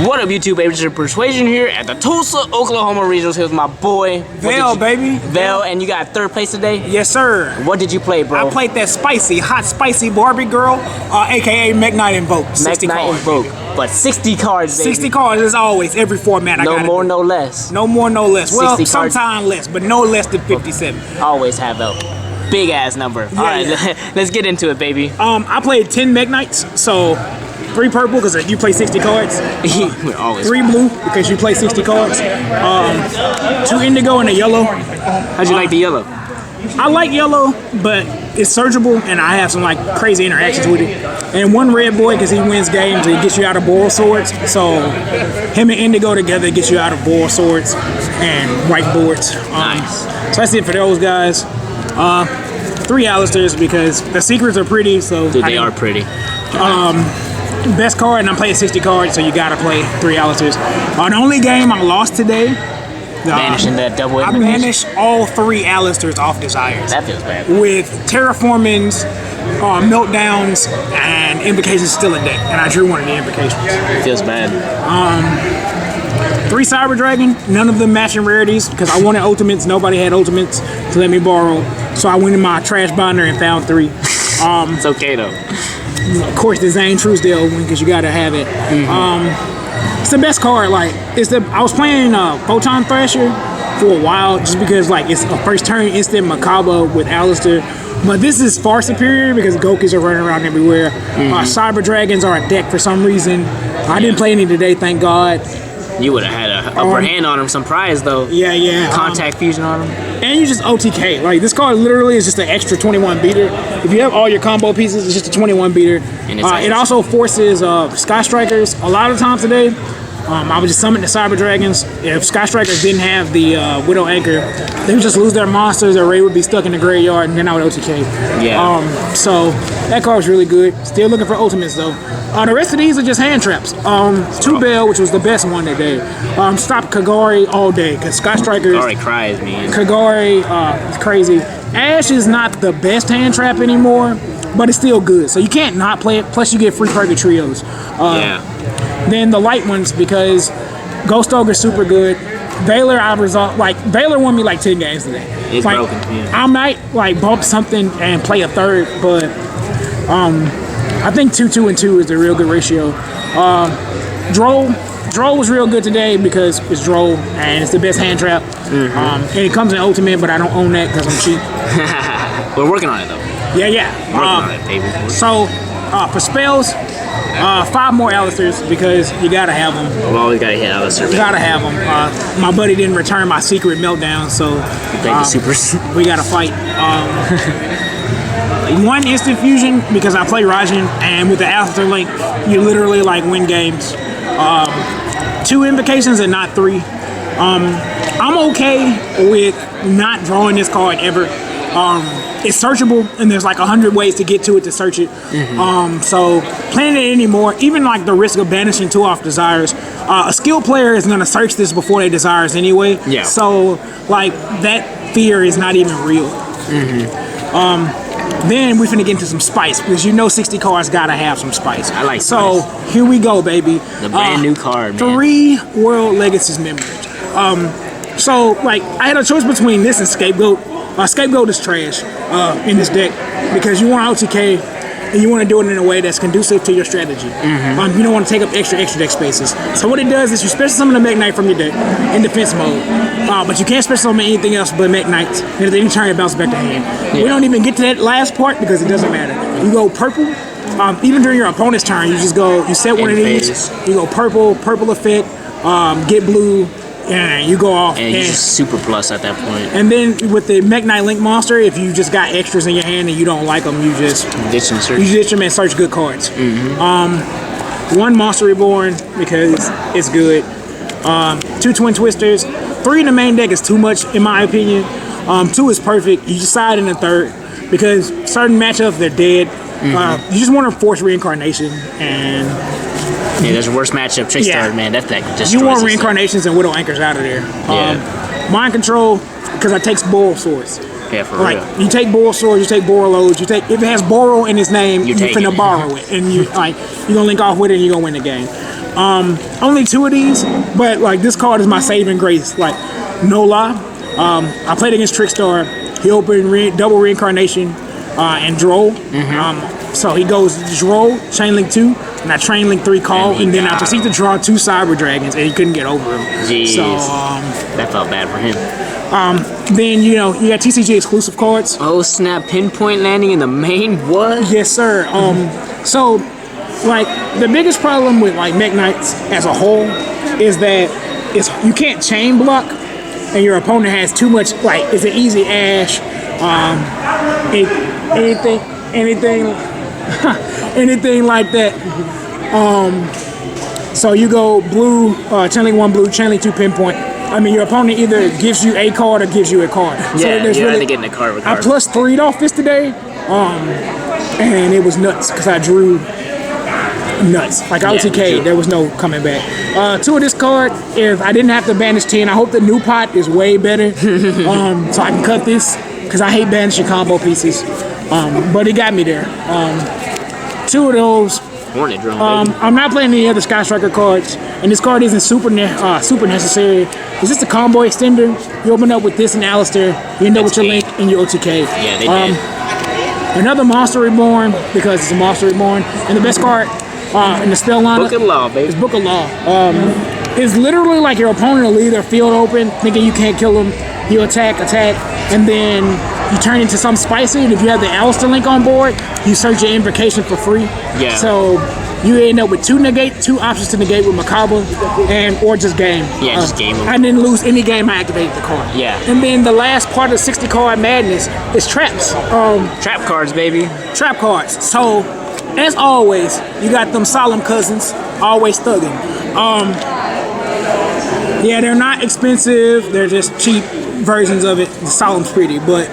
What up, YouTube? Agent Persuasion here at the Tulsa, Oklahoma Regionals. Here's my boy Vale, baby. Vale, and you got third place today? Yes, sir. What did you play, bro? I played that hot spicy Barbie girl, aka Mekk-Knight Invoked. 60 Mekk-Knight cards. Invoked. But 60 cards, baby. 60 cards as always, every format. No more, no less. No more, no less. Well, 60 cards. sometime less, but no less than 57. Always have a big ass number. All right, let's get into it, baby. I played 10 Mekk-Knights, so 3 purple because you play 60 cards. Always. 3 blue because you play 60 cards. 2 indigo and a yellow. How'd you like the yellow? I like yellow, but it's searchable, and I have some like crazy interactions with it. And 1 red boy because he wins games and he gets you out of boil swords. So him and indigo together gets you out of boil swords and white boards. Nice. So that's it for those guys. 3 Alistairs because the secrets are pretty. So dude, they are pretty. Best card, and I'm playing 60 cards, so you gotta play 3 Alistairs. The only game I lost today. Banishing that double. I banished all 3 Alistairs off Desires. That feels bad. With Terraformings, Meltdowns, and Invocations still in deck, and I drew one of the Invocations. It feels bad. 3 Cyber Dragon, none of them matching rarities because I wanted ultimates. Nobody had ultimates to let me borrow, so I went in my trash binder and found 3. It's okay though. Of course, the Zane Truesdale one because you gotta have it. It's the best card. Like I was playing Photon Thrasher for a while just because like it's a first turn instant Macabre with Alistair. But this is far superior because Gokis are running around everywhere. Cyber Dragons are a deck for some reason. I didn't play any today, thank God. You would have had a upper hand on him, some prize though. Yeah. Contact fusion on him. And you just OTK. Like this card literally is just an extra 21 beater. If you have all your combo pieces, it's just a 21 beater. And it also forces Sky Strikers. A lot of times today, I would just summon the Cyber Dragons. If Sky Strikers didn't have the Widow Anchor, they would just lose their monsters. Their raid would be stuck in the graveyard, and then I would OTK. Yeah. So that card was really good. Still looking for ultimates though. The rest of these are just hand traps. 2 Bell, which was the best one today. Stop Kagari all day because Sky Strikers. Kagari cries, man. Kagari is crazy. Ash is not the best hand trap anymore, but it's still good. So you can't not play it. Plus you get free Perfect Trios. Then the light ones because Ghost Ogre's super good. Valor, Valor won me like 10 games today. It's like, broken. Yeah. I might like bump something and play a third, but I think 2, 2, and 2 is the real good ratio. Droll was real good today because it's Droll and it's the best hand trap. And it comes in ultimate, but I don't own that because I'm cheap. We're working on it though. Yeah. Working on it, baby. So for spells, 5 more Alistairs because you gotta have them. We always gotta hit Alistair. You gotta have them. My buddy didn't return my secret meltdown, so we gotta fight. 1 instant fusion because I play Rajin, and with the Alistair link, you literally like win games. 2 invocations and not 3. I'm okay with not drawing this card ever. It's searchable, and there's like 100 ways to get to it to search it. So playing it anymore, even like the risk of banishing 2 off Desires, a skilled player is gonna search this before they Desires anyway. Yeah. So like that fear is not even real. Then we finna get into some spice because 60 cards gotta have some spice. I like so spice. Here we go, baby. The brand new card, man. 3 World Legacies members. So like I had a choice between this and Scapegoat. Scapegoat is trash in this deck because you want OTK and you want to do it in a way that's conducive to your strategy. You don't want to take up extra deck spaces. So what it does is you special summon a Mekk-Knight from your deck in defense mode, but you can't special summon anything else but Mekk-Knights. And at any turn it bounces back to hand. We don't even get to that last part because it doesn't matter. You go purple. Even during your opponent's turn, you set one of these. You go purple effect, get blue. Yeah, you go off. And you just super plus at that point. And then with the Mekk-Knight Link monster, if you just got extras in your hand and you don't like them, you just ditch them, and search good cards. 1 Monster Reborn because it's good. 2 Twin Twisters. 3 in the main deck is too much in my opinion. 2 is perfect. You decide in the third because certain matchups they're dead. You just want to force reincarnation and. Yeah, there's a worse matchup. Trickstar, man, that deck just. You want reincarnations and Widow Anchors out of there. Mind Control because it takes Boral Swords. Yeah, for real. You take Boral Swords, you take Boral Loads, if it has Boral in its name, you're finna borrow it, and you're gonna link off with it, and you're gonna win the game. Only 2 of these, but like this card is my saving grace. Like, no lie. I played against Trickstar. He opened double reincarnation and Droll. So he goes Droll, Chain Link 2, and I Chain Link 3 call, and then I proceed to draw 2 Cyber Dragons, and he couldn't get over him. Jeez. So that felt bad for him. then you got TCG exclusive cards. Oh snap! Pinpoint landing in the main. What? Yes, sir. So like the biggest problem with like Mekk-Knights as a whole is that you can't chain block, and your opponent has too much. Like it's an easy ash. Anything like that. So you go blue, Chain Link 1 blue, Chain Link 2 pinpoint. I mean, your opponent either gives you a card or gives you a card. Yeah, so you're really getting a card. I plus 3'd off this today, and it was nuts because I drew nuts. Like OTK, there was no coming back. 2 of this card, if I didn't have to banish 10, I hope the new pot is way better, so I can cut this because I hate banishing combo pieces. But it got me there. 2 of those. Hornet Drone, I'm not playing any other Sky Striker cards, and this card isn't super necessary. It's just a combo extender. You open up with this and Alistair, you end up with your Link and your OTK. Yeah, they did. Another Monster Reborn, because it's a Monster Reborn, and the best card in the spell lineup. Book of Law, baby. It's Book of Law. It's literally like your opponent will leave their field open, thinking you can't kill them. You attack, and then you turn into something spicy, and if you have the Alistair Link on board, you search your invocation for free. Yeah. So you end up with 2 options to negate with Macabre, or just game. Yeah, just game them. I didn't lose any game I activated the card. Yeah. And then the last part of the 60 card madness is traps. Trap cards, baby. Trap cards. So, as always, you got them solemn cousins, always thugging. Yeah, they're not expensive. They're just cheap versions of it. The Solemn's pretty, but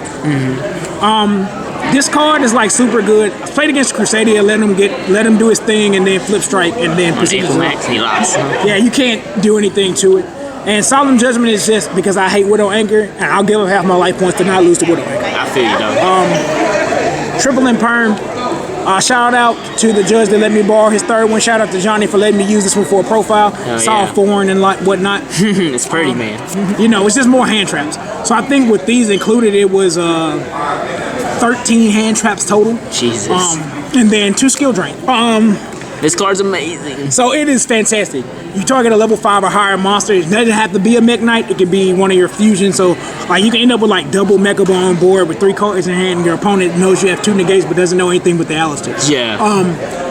this card is like super good. I played against Crusadia, let him do his thing, and then flip strike, and then proceed to Max, he lost. Yeah, you can't do anything to it. And Solemn Judgment is just because I hate Widow Anchor, and I'll give up half my life points to not lose to Widow Anchor. I feel you, though. Triple and Perm. Shout out to the judge that let me borrow his 3rd one. Shout out to Johnny for letting me use this one for a profile. It's all foreign and whatnot. It's pretty, man. It's just more hand traps. So I think with these included, it was 13 hand traps total. Jesus. And then 2 skill drain. This card's amazing. So it is fantastic. You target a level 5 or higher monster. It doesn't have to be a Mekk-Knight. It could be one of your fusions. So like you can end up with like double Mekka on board with 3 cards in hand. And your opponent knows you have 2 negates but doesn't know anything with the Alistair. Yeah.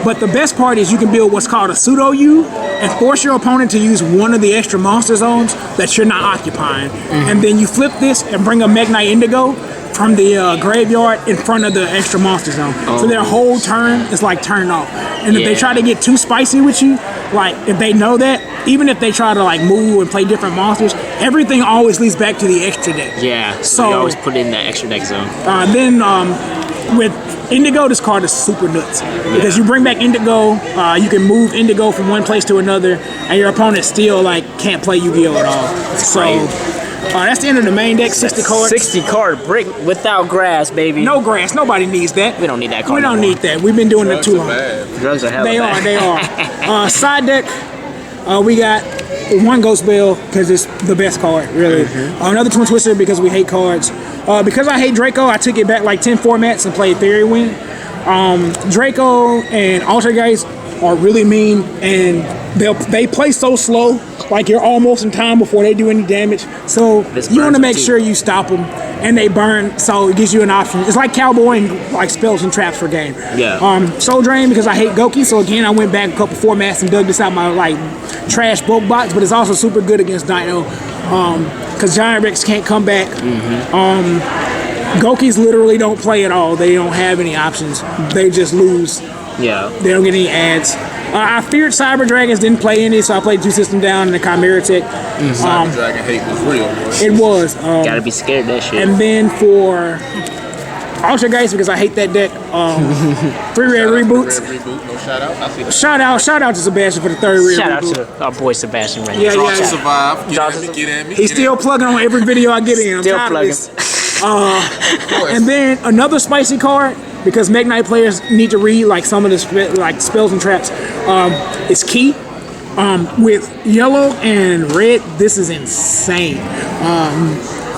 But the best part is you can build what's called a pseudo U and force your opponent to use one of the extra monster zones that you're not occupying. And then you flip this and bring a Mekk-Knight Indigo from the graveyard in front of the extra monster zone. So their whole turn is like turned off. And if they try to get too spicy with you, like if they know that, even if they try to like move and play different monsters, everything always leads back to the extra deck. Yeah, so you always put in the extra deck zone. Then with Indigo, this card is super nuts. Because you bring back Indigo, you can move Indigo from one place to another, and your opponent still like can't play Yu-Gi-Oh at all. That's the end of the main deck, 60 cards. 60 card brick without grass, baby. No grass, nobody needs that. We don't need that card. We don't need that. We've been doing it too long. Drugs are hella bad. They are. Side deck, we got 1 Ghost Bell because it's the best card, really. Another Twin Twister because we hate cards. Because I hate Draco, I took it back like 10 formats and played Theory Wind. Draco and Altergeist are really mean, and they play so slow, like you're almost in time before they do any damage. So you want to make sure you stop them, and they burn, so it gives you an option. It's like cowboying like spells and traps for game. Yeah. Soul Drain because I hate Goki, so again I went back a couple formats and dug this out my like trash bulk box, but it's also super good against Dino, because Giant Rex can't come back. Gokis literally don't play at all. They don't have any options. They just lose. Yeah. They don't get any ads. I feared Cyber Dragons, didn't play any, so I played 2 system down in the Chimera Tech. Cyber Dragon hate was real, boy. It was. Gotta be scared of that shit. And then for Altergeist, because I hate that deck, 3 red reboots. No shout out. I see. Shout out to Sebastian for the 3rd red Shout reboot. out to our boy Sebastian right Yeah, now. yeah, yeah. Survive. Get at me. He's still plugging on every video I get in. I'm Still tired of plugging. this. And then another spicy card, because Mekk-Knight players need to read like some of the spells and traps. It's Key. With yellow and red, this is insane.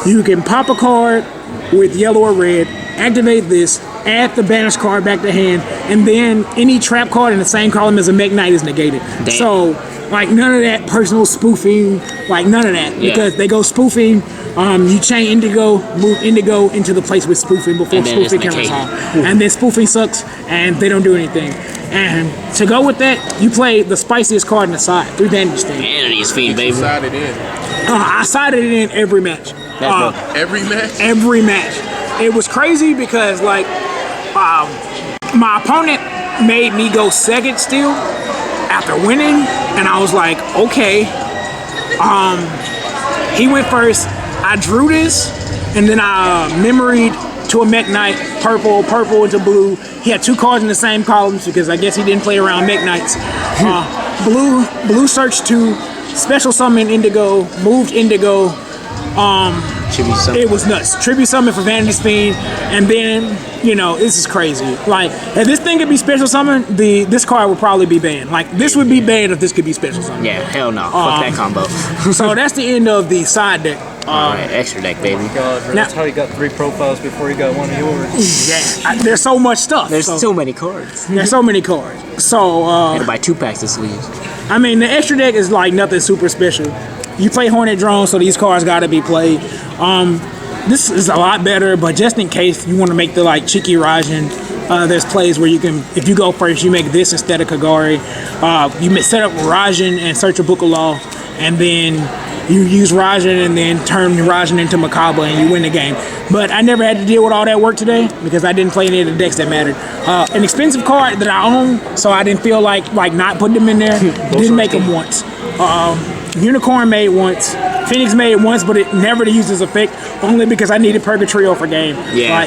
You can pop a card with yellow or red, activate this, add the banished card back to hand, and then any trap card in the same column as a Mekk-Knight is negated. Damn. So, like, none of that personal spoofing, like, none of that. Yeah. Because they go spoofing, you chain Indigo, move Indigo into the place with spoofing before spoofing can resolve. And then spoofing sucks, and they don't do anything. And to go with that, you play the spiciest card in the side, 3 damage thing. Vanity's Fiend, baby. Sided in. I sided it in every match. Every match? Every match. It was crazy because, like, my opponent made me go second still after winning, and I was like, okay. He went first. I drew this, and then I memoried to a Mekk-Knight, purple into blue. He had 2 cards in the same columns because I guess he didn't play around Mekk-Knights. Blue searched 2, special summon Indigo, moved Indigo. It was nuts. Tribute summon for Vanity's Fiend, and then, you know, this is crazy. Like, if this thing could be special summon, this card would probably be banned. Like, this would be banned if this could be special summon. Yeah, hell no. Fuck that combo. So that's the end of the side deck. Alright, extra deck, baby. God, bro, that's how you got 3 profiles before you got one of yours. Yeah, there's so much stuff. There's so many cards. There's so many cards. So, I had to buy 2 packs of sleeves. I mean, the extra deck is like nothing super special. You play Hornet Drone, so these cards gotta be played. This is a lot better, but just in case you want to make the like cheeky Raijin, there's plays where you can, if you go first, you make this instead of Kagari. You set up Raijin and search a Book of Law, and then you use Raijin and then turn Raijin into Makaba and you win the game. But I never had to deal with all that work today because I didn't play any of the decks that mattered. An expensive card that I own, so I didn't feel like not putting them in there. Didn't make them once. Unicorn made once. Phoenix made it once, but it never to use this effect, only because I needed Purgatrio for game. Yeah.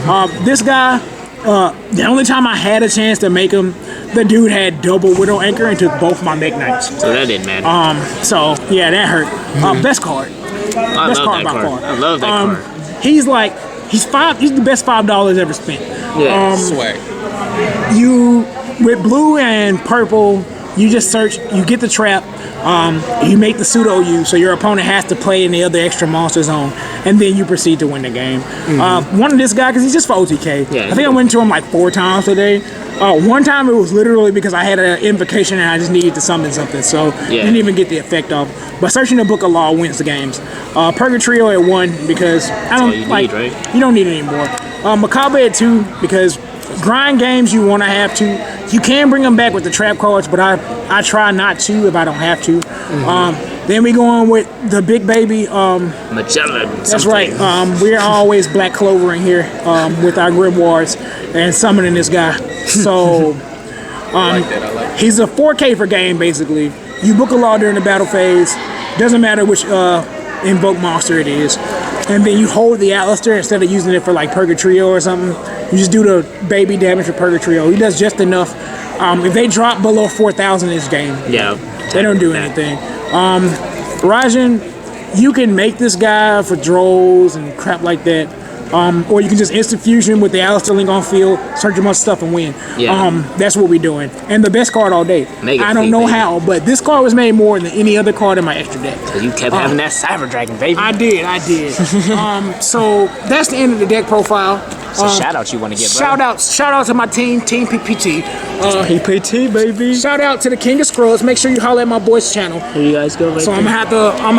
Like, this guy, the only time I had a chance to make him, the dude had double Widow Anchor and took both my Mekk-Knights. So that didn't matter. So, yeah, that hurt. Best card. I Best love card that by card. far. I love that card. He's the best $5 ever spent. Yeah. Swag. You, with blue and purple, you just search, you get the trap, you make the pseudo you, so your opponent has to play in the other extra monster zone, and then you proceed to win the game. One of this guy, because he's just for OTK. Yeah, I think I went to him like 4 times today. One time it was literally because I had an invocation and I just needed to summon something, so didn't even get the effect off. But searching the Book of Law wins the games. Purgatrio at 1 because I don't need, right? You don't need it anymore. Makaba at 2 because grind games you want to have to. You can bring them back with the trap cards, but I try not to if I don't have to. Then we go on with the big baby. Magellan. That's right. We're always Black Clover in here with our grimoires and summoning this guy. So I like that. he's a 4K for game basically. You book a law during the battle phase. Doesn't matter which invoke monster it is. And then you hold the Alistair instead of using it for like Purgatrio or something. You just do the baby damage for Purgatrio. He does just enough. If they drop below 4,000 this game, they don't do anything. Raijin, you can make this guy for draws and crap like that. Or you can just instant fusion with the Alistair link on field, search a bunch of stuff and win. That's what we're doing. And the best card all day. I don't know how, but this card was made more than any other card in my extra deck. So you kept having that Cyber Dragon, baby. I did. So that's the end of the deck profile. So shout out you want to get, bro. Shout out to my team PPT. PPT, baby. Shout out to the King of Scrolls. Make sure you holler at my boy's channel. Here you guys go. Right So I'm gonna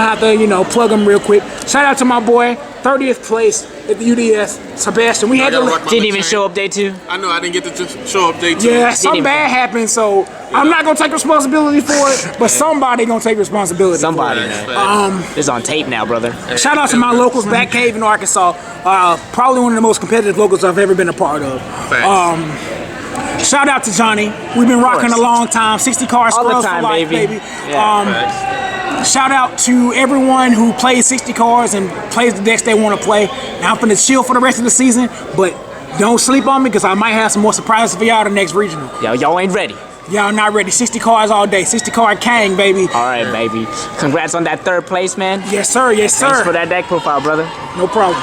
have to, plug him real quick. Shout out to my boy, 30th place at the UDS, Sebastian. We had to. Didn't even show up day 2. I know I didn't get to show up day 2. Yeah, something bad happened, so I'm not gonna take responsibility for it, but somebody gonna take responsibility. Somebody. For it. It's on tape now, brother. Shout out to my locals, Batcave in Arkansas. Probably one of the most competitive locals I've ever been a part of. Shout out to Johnny. We've been rocking a long time. 60 cars All the Squirrels time, for life, baby. baby. Yeah, shout out to everyone who plays 60 cars and plays the decks they want to play. Now I'm finna chill for the rest of the season, but don't sleep on me because I might have some more surprises for y'all the next regional. Y'all ain't ready. Y'all not ready. 60 cars all day. 60 car Kang, baby. All right, baby. Congrats on that 3rd place, man. Yes, sir. Yes, sir. Thanks for that deck profile, brother. No problem.